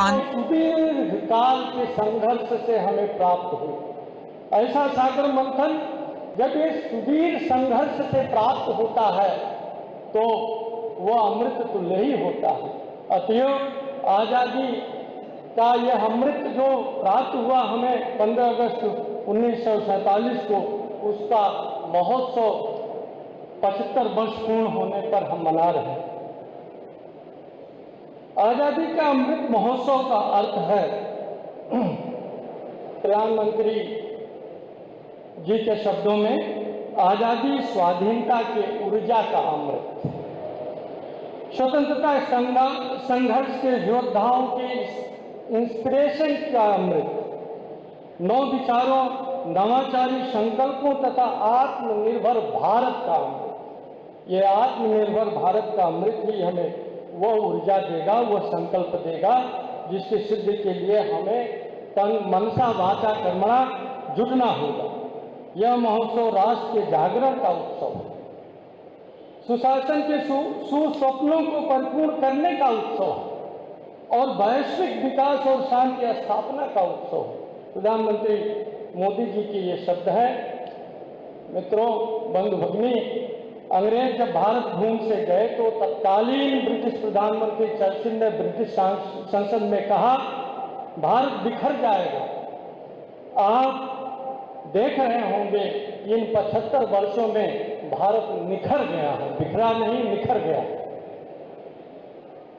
सुदीर्घ काल के संघर्ष से हमें प्राप्त हुई। ऐसा सागर मंथन जब ये सुदीर्घ संघर्ष से प्राप्त होता है तो वह अमृत तुल्य ही होता है। अतएव आज़ादी का यह अमृत जो प्राप्त हुआ हमें 15 अगस्त 1947 को, उसका महोत्सव 75 वर्ष पूर्ण होने पर हम मना रहे हैं। आज़ादी का अमृत महोत्सव का अर्थ है प्रधानमंत्री जी के शब्दों में, आज़ादी स्वाधीनता के ऊर्जा का अमृत, स्वतंत्रता संघर्ष के योद्धाओं के इंस्पिरेशन का अमृत, नव विचारों, नवाचारी संकल्पों तथा आत्मनिर्भर भारत का अमृत। ये आत्मनिर्भर भारत का अमृत ही हमें वह ऊर्जा देगा, वह संकल्प देगा जिसकी सिद्धि के लिए हमें तन मनसा वाचा कर्मणा जुटना होगा। यह महोत्सव राष्ट्र के जागरण का उत्सव है, सुशासन के सुस्वप्नों को परिपूर्ण करने का उत्सव है और वैश्विक विकास और शांति स्थापना का उत्सव है। प्रधानमंत्री मोदी जी के ये शब्द है। मित्रों, बंधु भगिनी, अंग्रेज जब भारत भूमि से गए तो तत्कालीन ब्रिटिश प्रधानमंत्री चर्चिल ने ब्रिटिश संसद में कहा, भारत बिखर जाएगा। आप देख रहे होंगे इन 75 वर्षों में भारत निखर गया है, बिखरा नहीं, निखर गया।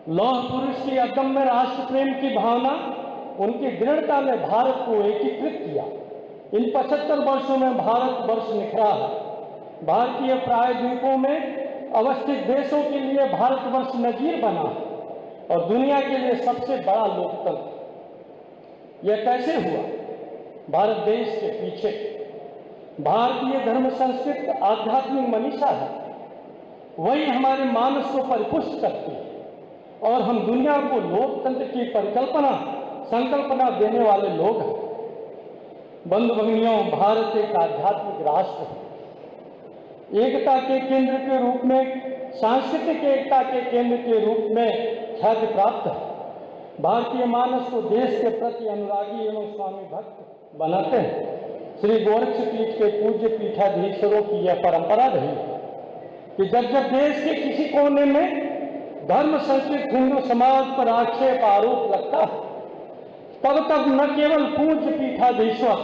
लौह पुरुष की अदम्य राष्ट्र प्रेम की भावना, उनकी दृढ़ता ने भारत को एकीकृत किया। इन 75 वर्षों में भारत वर्ष निखरा है। भारतीय प्रायद्वीपों में अवस्थित देशों के लिए भारतवर्ष नजीर बना और दुनिया के लिए सबसे बड़ा लोकतंत्र। यह कैसे हुआ? भारत देश के पीछे भारतीय धर्म संस्कृति आध्यात्मिक मनीषा है, वही हमारे मानस को परिपुष्ट करती है और हम दुनिया को लोकतंत्र की संकल्पना देने वाले लोग हैं। बंधु भगिनियों, भारत एक आध्यात्मिक राष्ट्र है, एकता के केंद्र के रूप में, सांस्कृतिक एकता के केंद्र के रूप में ख्याति प्राप्त है। भारतीय मानस को देश के प्रति अनुरागी एवं स्वामी भक्त बनाते हैं। श्री गोरक्ष पीठ के पूज्य पीठाधीश्वरों की यह परंपरा रही है कि जब जब देश के किसी कोने में धर्म संस्कृत हिंदू समाज पर आक्षेप आरोप लगता है, तब तब न केवल पूज्य पीठाधीश्वर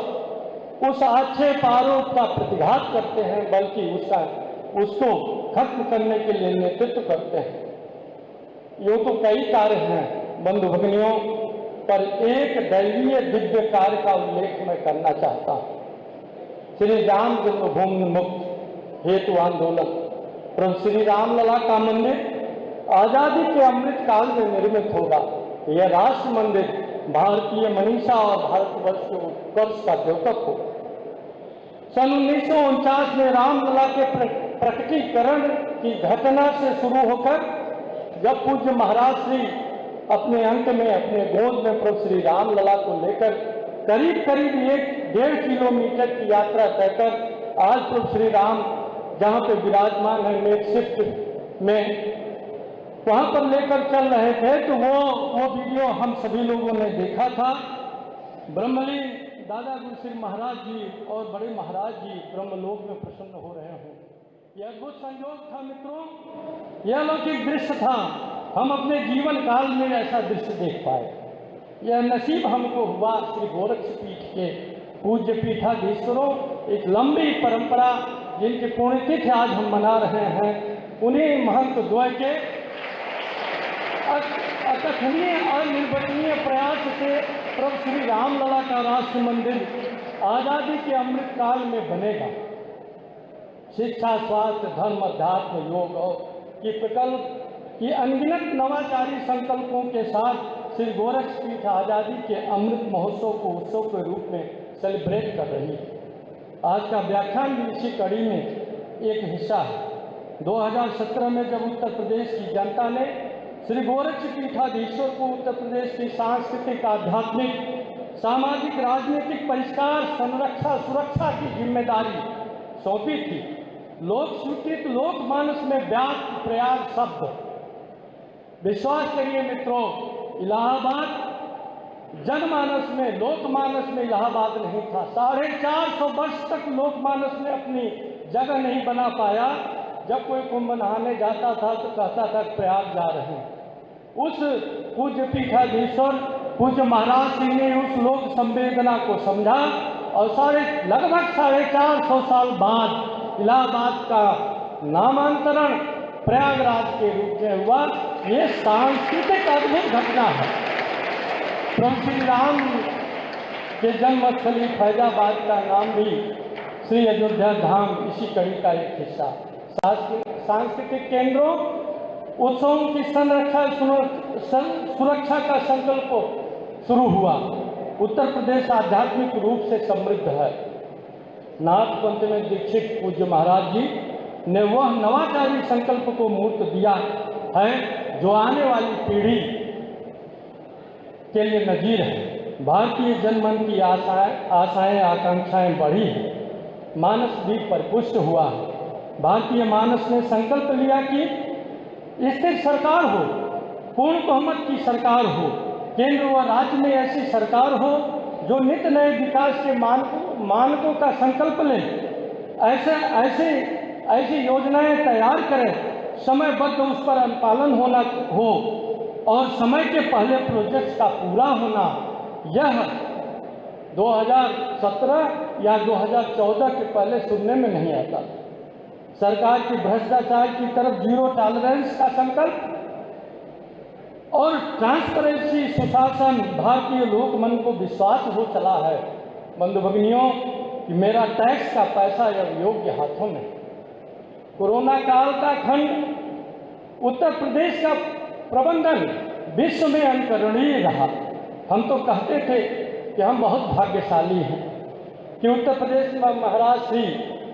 उस आक्षेप आरोप का प्रतिघात करते हैं, बल्कि उसको खत्म करने के लिए नेतृत्व करते हैं। यूं तो कई कार्य हैं बंधु भगिनियों, पर एक दैवीय दिव्य कार्य का उल्लेख मैं करना चाहता हूं। श्री राम जन्मभूमि मुक्त हेतु आंदोलन, प्रभु श्री रामलला का मंदिर आजादी के अमृत काल में निर्मित होगा। यह राष्ट्र मंदिर भारतीय मनीषा और भारतवर्ष के उत्कर्ष का द्योतक हो। सन 1949 में रामलला के प्रकटीकरण की घटना से शुरू होकर जब पूज्य महाराज श्री अपने अंत में अपने गोद में प्रभु श्री रामलला को लेकर करीब करीब 1.5 किलोमीटर की यात्रा तय कर आज प्रभु श्री राम जहाँ पे विराजमान है मेकशिफ्ट में, वहां पर लेकर चल रहे थे, तो वो वीडियो हम सभी लोगों ने देखा था। ब्रह्मलीन दादा गुरुश्री महाराज जी और बड़े महाराज जी ब्रह्मलोक में प्रसन्न हो रहे हों। यह अद्भुत संयोग था मित्रों, यह अलौकिक दृश्य था। हम अपने जीवन काल में ऐसा दृश्य देख पाए। यह नसीब हमको हुआ श्री गोरक्ष पीठ के पूज्य पीठाधीश्वरों, एक लंबी परंपरा जिनकी पुण्यतिथि आज हम मना रहे हैं, उन्हीं महंत द्वय के अकथनीय और निर्वचनीय प्रयास से प्रभु श्री रामलला का राष्ट्र मंदिर आज़ादी के अमृत काल में बनेगा। शिक्षा, स्वास्थ्य, धर्म, अध्यात्म, योग और की प्रकल्प की अनगिनत नवाचारी संकल्पों के साथ श्री गोरक्ष पीठ आज़ादी के अमृत महोत्सव को उत्सव के रूप में सेलिब्रेट कर रही है। आज का व्याख्यान भी इसी कड़ी में एक हिस्सा है। 2017 में जब उत्तर प्रदेश की जनता ने श्री गोरक्ष पीठाधीश्वर को उत्तर प्रदेश की सांस्कृतिक, आध्यात्मिक, सामाजिक, राजनीतिक परिष्कार, संरक्षा, सुरक्षा की जिम्मेदारी सौंपी थी, लोक स्वीकृत लोकमानस में व्याप्त प्रयाग शब्द, विश्वास करिए मित्रों, इलाहाबाद जनमानस में, लोकमानस में इलाहाबाद नहीं था। 450 वर्ष तक लोकमानस में अपनी जगह नहीं बना पाया। जब कोई कुंभ नहाने जाता था तो कहता था प्रयाग जा रहे हैं। उस पूज्य पीठाधीश्वर पूज्य महाराज सिंह ने उस लोक संवेदना को समझा और लगभग 450 साल बाद इलाहाबाद का नामांतरण प्रयागराज के रूप में हुआ। ये सांस्कृतिक अद्भुत घटना है। प्रभु श्री राम के जन्मस्थली फैजाबाद का नाम भी श्री अयोध्या धाम इसी कड़ी का एक हिस्सा। सांस्कृतिक केंद्रों, उत्सवों की सुरक्षा का संकल्प शुरू हुआ। उत्तर प्रदेश आध्यात्मिक रूप से समृद्ध है। नाथ पंथ में दीक्षित पूज्य महाराज जी ने वह नवाचारी संकल्प को मूर्त दिया है जो आने वाली पीढ़ी के लिए नजीर है। भारतीय जनमन की आशाएं आकांक्षाएं बढ़ी है। मानस भी परिपुष्ट हुआ है। भारतीय मानस ने संकल्प लिया कि स्थिर सरकार हो, पूर्ण बहुमत की सरकार हो, केंद्र व राज्य में ऐसी सरकार हो जो नित्य नए विकास के मानकों का संकल्प ले, ऐसी योजनाएं तैयार करें, समयबद्ध उस पर अनुपालन होना हो और समय के पहले प्रोजेक्ट का पूरा होना। यह 2017 या 2014 के पहले सुनने में नहीं आता। सरकार की भ्रष्टाचार की तरफ जीरो टॉलरेंस का संकल्प और ट्रांसपेरेंसी, सुशासन, भारतीय लोकमन को विश्वास हो चला है बंधु भगिनियों कि मेरा टैक्स का पैसा योग्य हाथों में। कोरोना काल का खंड उत्तर प्रदेश का प्रबंधन विश्व में अनुकरणीय रहा। हम तो कहते थे कि हम बहुत भाग्यशाली हैं कि उत्तर प्रदेश में महाराज श्री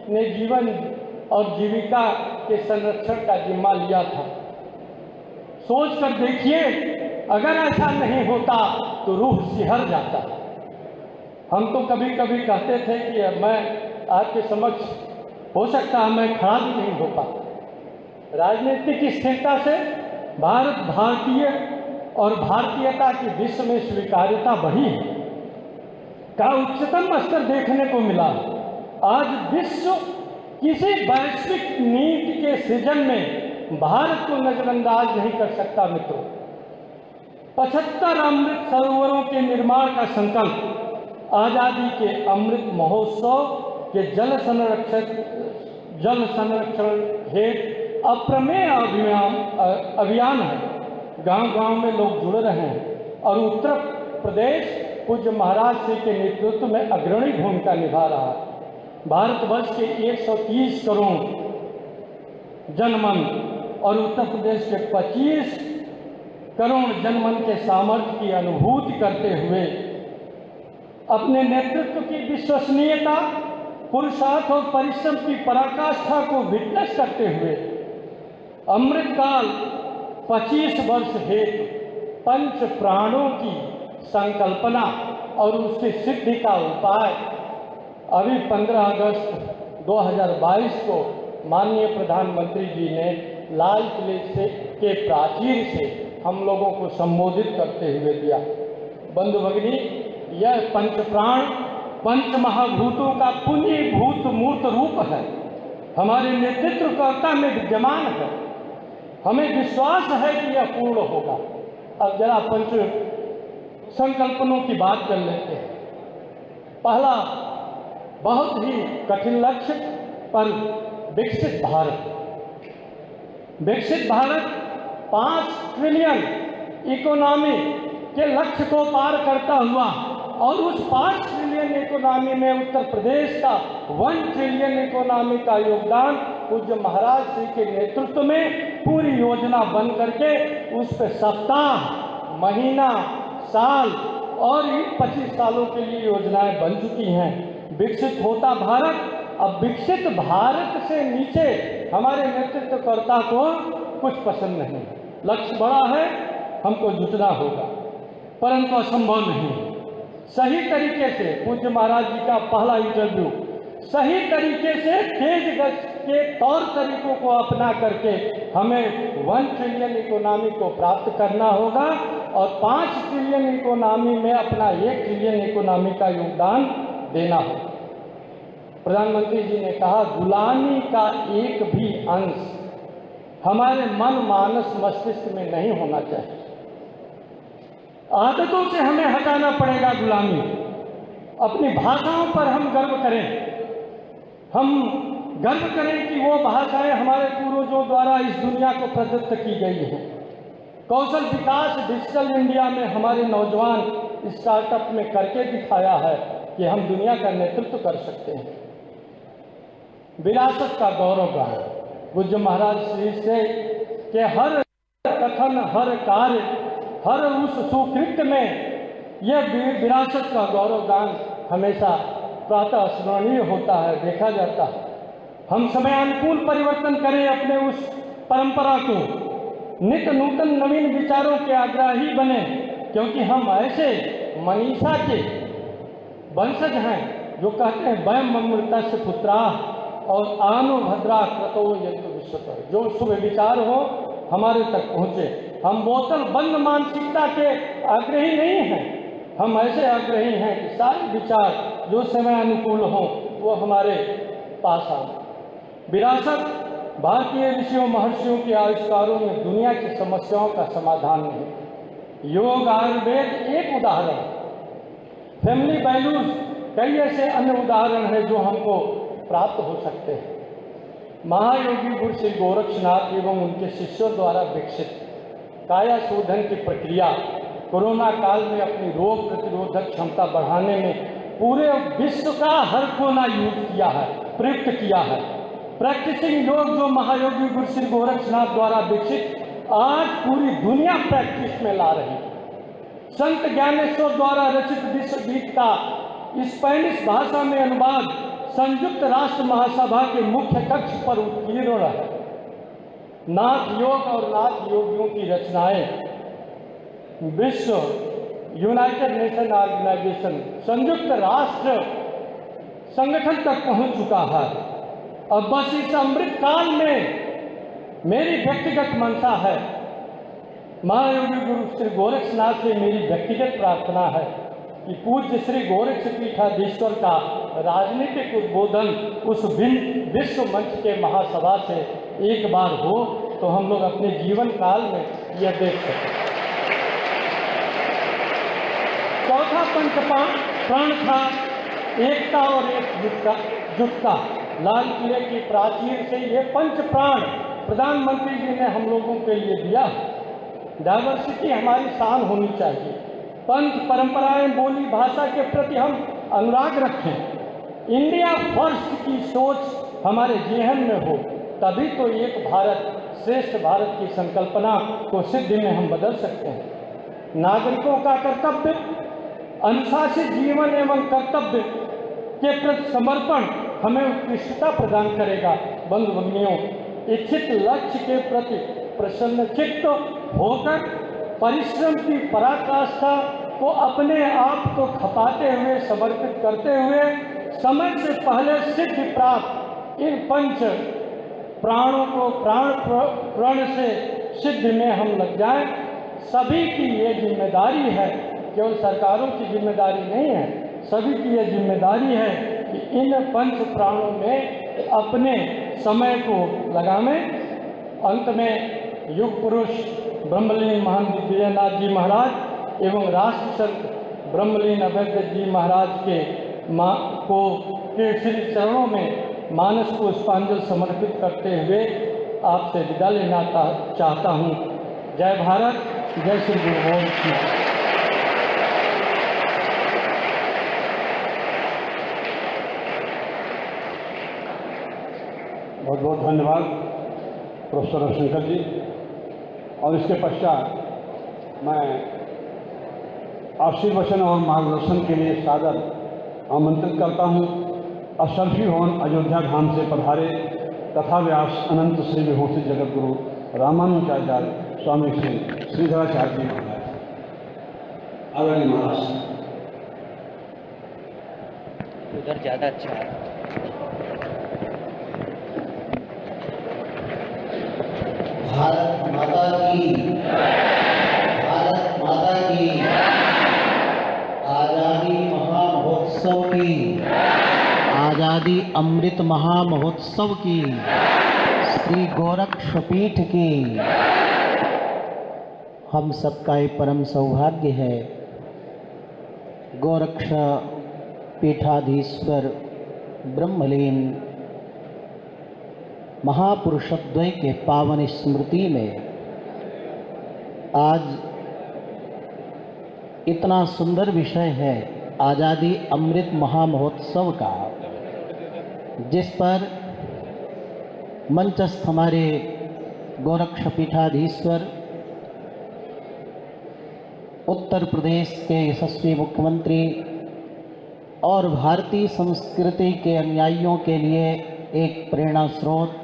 ने जीवन और जीविका के संरक्षण का जिम्मा लिया था। सोच कर देखिए, अगर ऐसा नहीं होता तो रूह सिहर जाता। हम तो कभी कभी कहते थे कि मैं आपके समक्ष हो सकता है मैं खड़ा भी नहीं हो पाता। राजनीतिक स्थिरता से भारत भारतीय और भारतीयता की विश्व में स्वीकार्यता बढ़ी का उच्चतम स्तर देखने को मिला। आज विश्व किसी वैश्विक नीति के सृजन में भारत को नजरअंदाज नहीं कर सकता। मित्रों, 75 अमृत सरोवरों के निर्माण का संकल्प, आजादी के अमृत महोत्सव के जल संरक्षण हेतु अप्रमेय अभियान है। गांव-गांव में लोग जुड़ रहे हैं और उत्तर प्रदेश पूज्य महाराज श्री के नेतृत्व में अग्रणी भूमिका निभा रहा है। भारतवर्ष के 130 करोड़ जनमन और उत्तर प्रदेश के 25 करोड़ जनमन के सामर्थ्य की अनुभूति करते हुए अपने नेतृत्व की विश्वसनीयता, पुरुषार्थ और परिश्रम की पराकाष्ठा को विटनेस करते हुए अमृतकाल 25 वर्ष हेतु पंच प्राणों की संकल्पना और उसकी सिद्धि का उपाय अभी 15 अगस्त 2022 को माननीय प्रधानमंत्री जी ने लाल किले के प्राचीर से हम लोगों को संबोधित करते हुए दिया। बंधु भगिनी, यह पंचप्राण पंच महाभूतों का पुंजीभूत मूर्त रूप है, हमारे नेतृत्वकर्ता में विद्यमान है। हमें विश्वास है कि यह पूर्ण होगा। अब जरा पंच संकल्पनों की बात कर लेते हैं। पहला बहुत ही कठिन लक्ष्य पर विकसित भारत। विकसित भारत 5 ट्रिलियन इकोनॉमी के लक्ष्य को पार करता हुआ और उस 5 ट्रिलियन इकोनॉमी में उत्तर प्रदेश का 1 ट्रिलियन इकोनॉमी का योगदान पूज्य महाराज श्री के नेतृत्व में पूरी योजना बन करके उस पर सप्ताह, महीना, साल और 25 सालों के लिए योजनाएं बन चुकी हैं। विकसित होता भारत। अब विकसित भारत से नीचे हमारे नेतृत्वकर्ता को कुछ पसंद नहीं है। लक्ष्य बड़ा है, हमको जुटना होगा, परंतु असंभव नहीं। सही तरीके से पूज्य महाराज जी का पहला इंटरव्यू सही तरीके से तेज गति के तौर तरीकों को अपना करके हमें 1 ट्रिलियन इकोनॉमी को प्राप्त करना होगा। और 5 ट्रिलियन इकोनॉमी में अपना 1 ट्रिलियन इकोनॉमी का योगदान देना हो। प्रधानमंत्री जी ने कहा, गुलामी का एक भी अंश हमारे मन मानस मस्तिष्क में नहीं होना चाहिए। आदतों से हमें हटाना पड़ेगा गुलामी। अपनी भाषाओं पर हम गर्व करें। हम गर्व करें कि वो भाषाएं हमारे पूर्वजों द्वारा इस दुनिया को प्रदत्त की गई हैं। कौशल विकास डिजिटल इंडिया में हमारे नौजवान स्टार्टअप में करके दिखाया है कि हम दुनिया का नेतृत्व कर सकते हैं। विरासत का गौरव गान पूज्य महाराज श्री से के हर कथन, हर कार्य, हर उस सुकृत्य में यह विरासत का गौरव गान हमेशा प्रातः स्मरणीय होता है, देखा जाता है। हम समय अनुकूल परिवर्तन करें अपने उस परंपरा को, नित्य नूतन नवीन विचारों के आग्राही बने, क्योंकि हम ऐसे मनीषा के वंशज हैं जो कहते हैं वयम अमृतस्य पुत्रा और आनो भद्रा क्रतो यंत्र विश्वतर। जो शुभ विचार हो हमारे तक पहुँचे। हम बोतल बंद मानसिकता के आग्रही नहीं हैं, हम ऐसे आग्रही हैं कि सारे विचार जो समय अनुकूल हों वो हमारे पास आए। विरासत भारतीय ऋषियों महर्षियों के आविष्कारों में दुनिया की समस्याओं का समाधान नहीं। योग आयुर्वेद एक उदाहरण, फैमिली वैल्यूज कई ऐसे अन्य उदाहरण हैं जो हमको प्राप्त हो सकते हैं। महायोगी गुरु श्री गोरक्षनाथ एवं उनके शिष्यों द्वारा विकसित काया शोधन की प्रक्रिया कोरोना काल में अपनी रोग प्रतिरोधक क्षमता बढ़ाने में पूरे विश्व का हर कोना यूज किया है, प्रयुक्त किया है। प्रैक्टिसिंग योग जो महायोगी गुरु श्री गोरक्षनाथ द्वारा विकसित आज पूरी दुनिया प्रैक्टिस में ला रही है। संत ज्ञानेश्वर द्वारा रचित विश्व गीत का स्पेनिश भाषा में अनुवाद संयुक्त राष्ट्र महासभा के मुख्य कक्ष पर उत्कीर्ण है। नाथ योग और नाथ योगियों की रचनाएं विश्व यूनाइटेड नेशन ऑर्गेनाइजेशन संयुक्त राष्ट्र संगठन तक पहुंच चुका है। अब बस इस अमृत काल में मेरी व्यक्तिगत मंशा है, महायोगी गुरु श्री गोरक्षनाथ से मेरी व्यक्तिगत प्रार्थना है कि पूज्य श्री गोरक्षपीठाधीश्वर का राजनीतिक उद्बोधन उस विश्व मंच के महासभा से एक बार हो तो हम लोग अपने जीवन काल में यह देख सकें। चौथा पंचप्राण था एकता और एकजुटता। लाल किले की प्राचीर से ये पंच प्राण प्रधानमंत्री जी ने हम लोगों के लिए दिया। डाइवर्सिटी हमारी शान होनी चाहिए। पंथ परंपराएं, बोली, भाषा के प्रति हम अनुराग रखें। इंडिया फर्स्ट की सोच हमारे जेहन में हो, तभी तो एक भारत श्रेष्ठ भारत की संकल्पना को सिद्धि में हम बदल सकते हैं। नागरिकों का कर्तव्य, अनुशासित जीवन एवं कर्तव्य के प्रति समर्पण हमें उत्कृष्टता प्रदान करेगा। बंधु भगिनियों, इच्छित लक्ष्य के प्रति प्रसन्नचित्त होकर परिश्रम की पराकाष्ठा को अपने आप को खपाते हुए, समर्पित करते हुए समय से पहले सिद्धि प्राप्त इन पंच प्राणों को प्रण से सिद्धि में हम लग जाएं। सभी की ये जिम्मेदारी है, केवल सरकारों की जिम्मेदारी नहीं है, सभी की ये जिम्मेदारी है कि इन पंच प्राणों में अपने समय को लगावें। अंत में युग पुरुष ब्रह्मलीन महान दिव्यनाथ जी महाराज एवं राष्ट्र संत ब्रह्मलीन अवैध जी महाराज के श्री चरणों में मानस को पुष्पांजलि समर्पित करते हुए आपसे विदा लेना चाहता हूँ। जय भारत, जय श्री गुरु गोविंद जी। बहुत बहुत धन्यवाद प्रोफेसर रविशंकर जी। और इसके पश्चात मैं आशीर्वचन और मार्गदर्शन के लिए सादर आमंत्रित करता हूँ अशर्फी भवन अयोध्या धाम से पधारे तथा व्यास अनंत श्री विभूति जगत गुरु रामानुजाचार्य स्वामी श्री श्रीधराचार्य जी महाराज। आदरणीय महाराज, उधर ज़्यादा अच्छा है। भारत माता की, भारत माता की, आज़ादी अमृत महामहोत्सव की, श्री गोरक्ष पीठ की। हम सबका ये परम सौभाग्य है, गोरक्ष पीठाधीश्वर ब्रह्मलीन महापुरुषद्वय के पावन स्मृति में आज इतना सुंदर विषय है आज़ादी अमृत महामहोत्सव का, जिस पर मंचस्थ हमारे गोरक्ष पीठाधीश्वर उत्तर प्रदेश के यशस्वी मुख्यमंत्री और भारतीय संस्कृति के अनुयायियों के लिए एक प्रेरणा स्रोत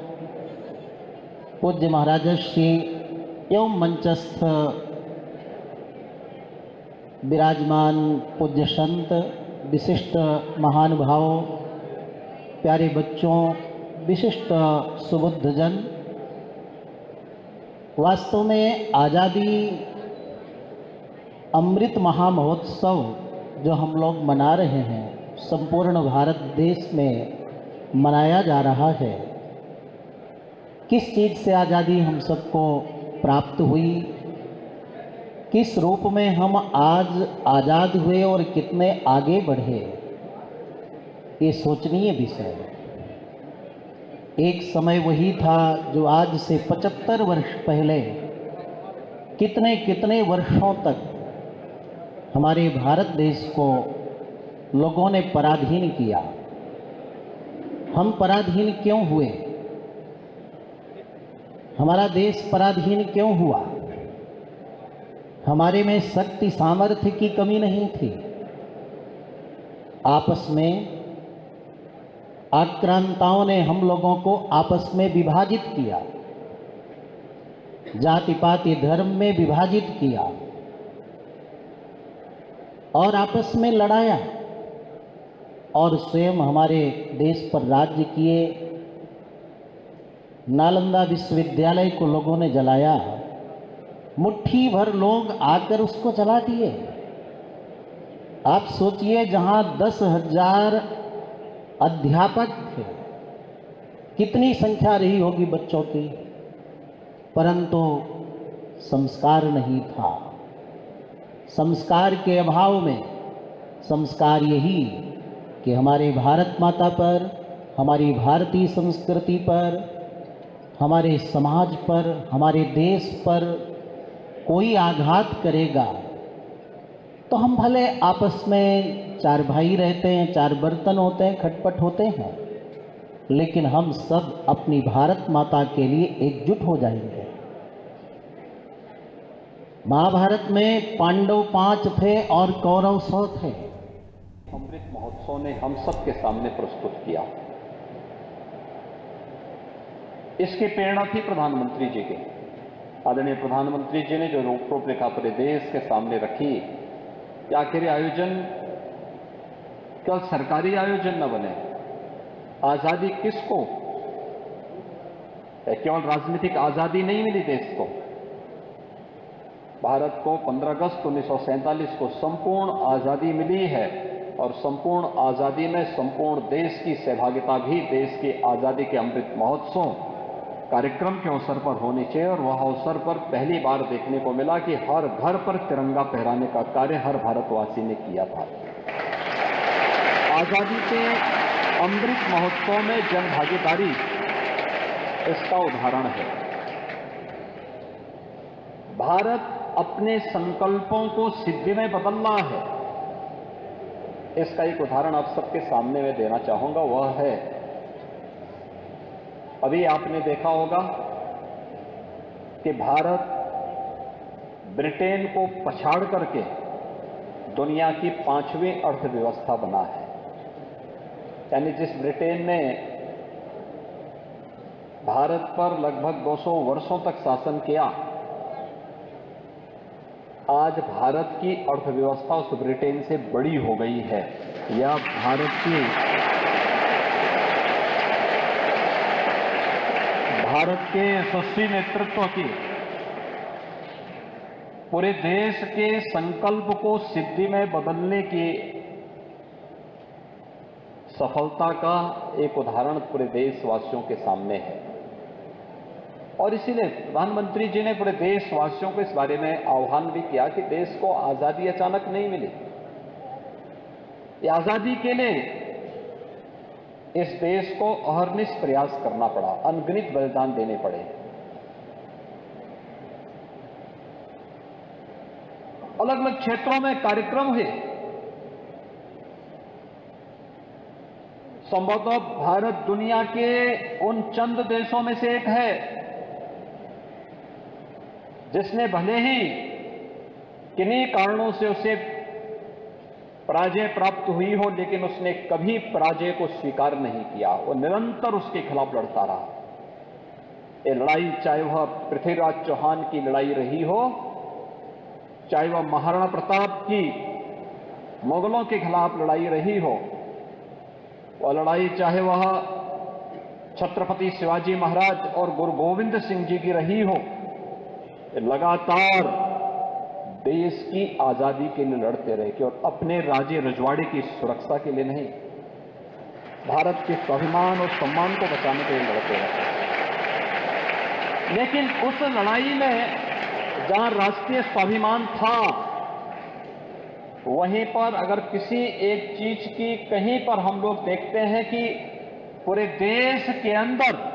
पूज्य महाराजश्री एवं मंचस्थ विराजमान पूज्य संत, विशिष्ट महानुभावों, प्यारे बच्चों, विशिष्ट सुबुद्ध जन, वास्तव में आज़ादी अमृत महामहोत्सव जो हम लोग मना रहे हैं, संपूर्ण भारत देश में मनाया जा रहा है। किस चीज़ से आज़ादी हम सबको प्राप्त हुई, किस रूप में हम आज आज़ाद हुए और कितने आगे बढ़े, ये सोचनीय विषय है। एक समय वही था जो आज से 75 वर्ष पहले कितने कितने वर्षों तक हमारे भारत देश को लोगों ने पराधीन किया। हम पराधीन क्यों हुए? हमारा देश पराधीन क्यों हुआ? हमारे में शक्ति सामर्थ्य की कमी नहीं थी। आपस में आक्रांताओं ने हम लोगों को आपस में विभाजित किया, जाति पाति धर्म में विभाजित किया और आपस में लड़ाया और स्वयं हमारे देश पर राज्य किए। नालंदा विश्वविद्यालय को लोगों ने जलाया, मुट्ठी भर लोग आकर उसको जला दिए। आप सोचिए, जहां 10,000 अध्यापक थे, कितनी संख्या रही होगी बच्चों की, परंतु संस्कार नहीं था। संस्कार के अभाव में, संस्कार यही कि हमारे भारत माता पर, हमारी भारतीय संस्कृति पर, हमारे समाज पर, हमारे देश पर कोई आघात करेगा तो हम भले आपस में चार भाई रहते हैं, चार बर्तन होते हैं, खटपट होते हैं, लेकिन हम सब अपनी भारत माता के लिए एकजुट हो जाएंगे। महाभारत में पांडव 5 थे और कौरव 100 थे। अमृत महोत्सव ने हम सब के सामने प्रस्तुत किया। इसकी प्रेरणा थी प्रधानमंत्री जी की। आदरणीय प्रधानमंत्री जी ने जो रूपरेखा पूरे देश के सामने रखी कि आखिर आयोजन केवल सरकारी आयोजन न बने। आजादी किसको? केवल राजनीतिक आजादी नहीं मिली देश को। भारत को 15 अगस्त 1947 को संपूर्ण आजादी मिली है और संपूर्ण आजादी में संपूर्ण देश की सहभागिता भी देश की आजादी के अमृत महोत्सव कार्यक्रम के अवसर पर होनी चाहिए। और वह अवसर पर पहली बार देखने को मिला कि हर घर पर तिरंगा फहराने का कार्य हर भारतवासी ने किया था। आजादी के अमृत महोत्सव में जन भागीदारी इसका उदाहरण है। भारत अपने संकल्पों को सिद्धि में बदलना है। इसका एक उदाहरण आप सबके सामने मैं देना चाहूंगा। वह है, अभी आपने देखा होगा कि भारत ब्रिटेन को पछाड़ करके दुनिया की 5वीं अर्थव्यवस्था बना है। यानी जिस ब्रिटेन ने भारत पर लगभग 200 वर्षों तक शासन किया, आज भारत की अर्थव्यवस्था उस ब्रिटेन से बड़ी हो गई है। यह भारत के यशस्वी नेतृत्व की पूरे देश के संकल्प को सिद्धि में बदलने की सफलता का एक उदाहरण पूरे देशवासियों के सामने है। और इसीलिए प्रधानमंत्री जी ने पूरे देशवासियों को इस बारे में आह्वान भी किया कि देश को आजादी अचानक नहीं मिली। ये आजादी के लिए इस देश को अहर्निश प्रयास करना पड़ा, अनगिनत बलिदान देने पड़े। अलग अलग क्षेत्रों में कार्यक्रम हुए। संभवतः भारत दुनिया के उन चंद देशों में से एक है जिसने भले ही किन्हीं कारणों से उसे पराजय प्राप्त हुई हो, लेकिन उसने कभी पराजय को स्वीकार नहीं किया। वो निरंतर उसके खिलाफ लड़ता रहा। ये लड़ाई चाहे वह पृथ्वीराज चौहान की लड़ाई रही हो, चाहे वह महाराणा प्रताप की मुगलों के खिलाफ लड़ाई रही हो, वह लड़ाई चाहे वह छत्रपति शिवाजी महाराज और गुरु गोविंद सिंह जी की रही हो, लगातार देश की आजादी के लिए लड़ते रहे कि और अपने राज्य रजवाड़े की सुरक्षा के लिए नहीं, भारत के स्वाभिमान और सम्मान को बचाने के लिए लड़ते रहे। लेकिन उस लड़ाई में जहां राष्ट्रीय स्वाभिमान था, वहीं पर अगर किसी एक चीज की कहीं पर हम लोग देखते हैं कि पूरे देश के अंदर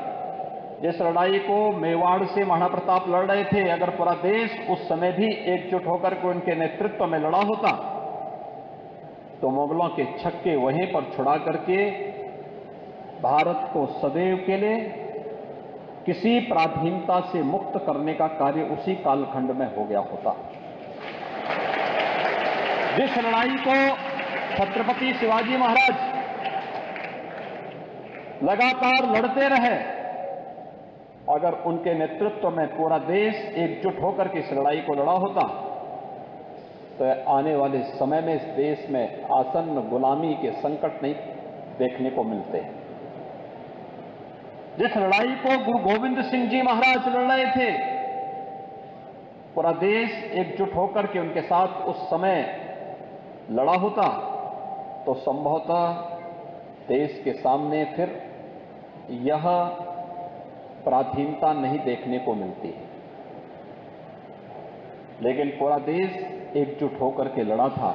जिस लड़ाई को मेवाड़ से महाराणा प्रताप लड़ रहे थे, अगर पूरा देश उस समय भी एकजुट होकर के उनके नेतृत्व में लड़ा होता तो मुगलों के छक्के वहीं पर छुड़ा करके भारत को सदैव के लिए किसी पराधीनता से मुक्त करने का कार्य उसी कालखंड में हो गया होता। जिस लड़ाई को छत्रपति शिवाजी महाराज लगातार लड़ते रहे, अगर उनके नेतृत्व में पूरा देश एकजुट होकर के इस लड़ाई को लड़ा होता तो आने वाले समय में इस देश में आसन्न गुलामी के संकट नहीं देखने को मिलते। जिस लड़ाई को गुरु गोविंद सिंह जी महाराज लड़ रहे थे, पूरा देश एकजुट होकर के उनके साथ उस समय लड़ा होता तो संभवतः देश के सामने फिर यह पराधीनता नहीं देखने को मिलती। लेकिन पूरा देश एकजुट होकर के लड़ा था